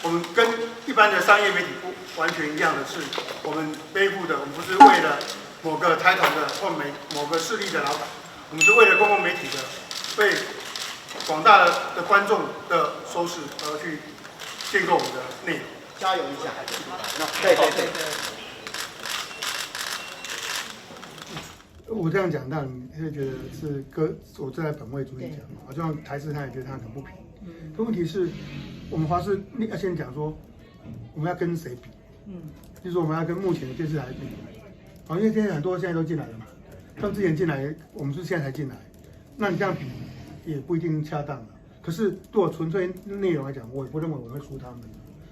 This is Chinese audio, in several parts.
我们跟一般的商业媒体不完全一样的是，我们背负的，我们不是为了某个财团的或某个势力的老板，我们是为了公共媒体的为广大的观众的收视而去建构我们的内容。加油一下！对。我这样讲，让你会觉得是我站在本位主义讲嘛，好像台视他也觉得他很不平。可问题是，我们华视要先讲说，我们要跟谁比？就是说我们要跟目前的电视台比。因为电视台很多现在都进来了嘛，像之前进来，我们是现在才进来，那你这样比也不一定恰当了。可是对我纯粹内容来讲，我也不认为我会输他们。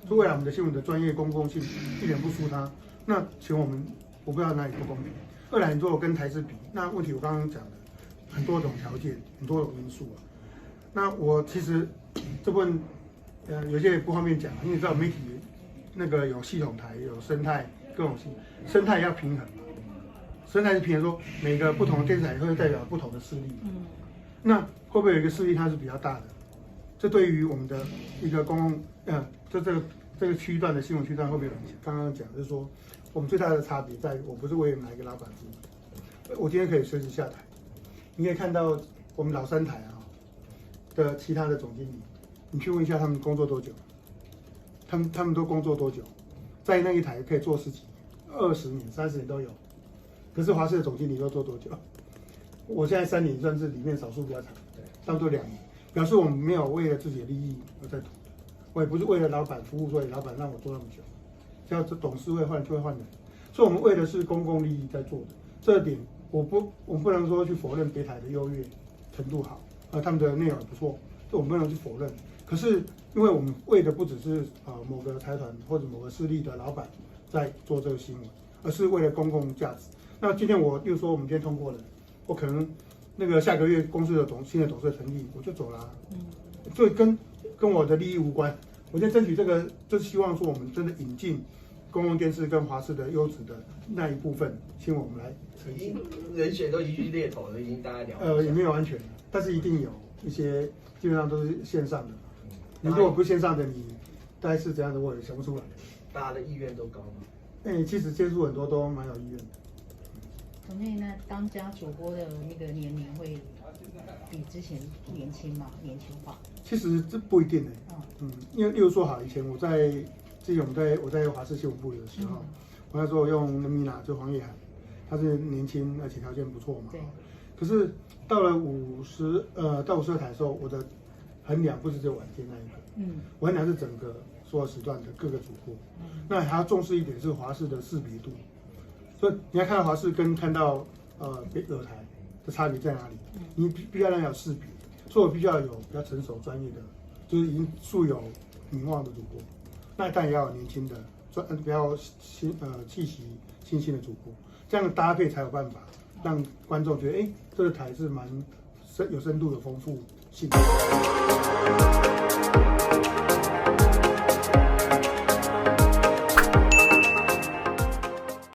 所以未来我们的新闻的专业公共性一点不输他，那请我不知道哪里不公平。二来，你如果跟台视比，那问题我刚刚讲的很多种条件，很多种因素啊。那我其实这部分有些也不方便讲，因为你知道媒体那个有系统台，有生态，各种生态要平衡嘛。生态是平衡说每个不同的电视台会代表不同的势力。那会不会有一个势力它是比较大的？这对于我们的一个公共这个区段的新闻区段会不会有影响？刚刚讲就是说，我们最大的差别在于，我不是为哪一个老板服务，我今天可以随时下台。你可以看到我们老三台的其他的总经理，你去问一下他们工作多久，他们都工作多久，在那一台可以做10几年、20年、30年都有。可是华视的总经理都做多久？我现在3年算是里面少数比较长，差不多2年，表示我们没有为了自己的利益而在赌。我也不是为了老板服务，所以老板让我做那么久，叫董事会换就会换人，所以我们为的是公共利益在做的。这点我不能说去否认别台的优越程度好，他们的内容也不错，这我们不能去否认。可是因为我们为的不只是某个财团或者某个势力的老板在做这个新闻，而是为了公共价值。那今天例如说我们今天通过了，我可能那个下个月公司的新的董事成立，我就走了，所以跟我的利益无关。我今天争取这个，就是希望说我们真的引进公共电视跟华视的优质的那一部分，请我们来呈现。人选都一句猎头了，已经大概聊。也没有完全，但是一定有一些，基本上都是线上的。你如果不是线上的，你大概是怎样的，我也想不出来。大家的意愿都高吗？其实接触很多都蛮有意愿的。总经理，那当家主播的那个年龄会比之前年轻吗？年轻化？其实这不一定因为例如说好，以前我在华视新闻部的时候，我那时候用那米娜就黄叶涵，他是年轻而且条件不错嘛。对。可是到了到52台的时候，我的衡量不是只有晚间那一个，我衡量是整个所有时段的各个主播，那还要重视一点是华视的识别度。所以你要看到华视跟看到别台的差别在哪里？你必须要让有识别，所以我必须要有比较成熟专业的，就是已经素有名望的主播。那当然也要有年轻的，比较气息新兴的主播，这样搭配才有办法让观众觉得，这个台是蛮有深度、有丰富性的。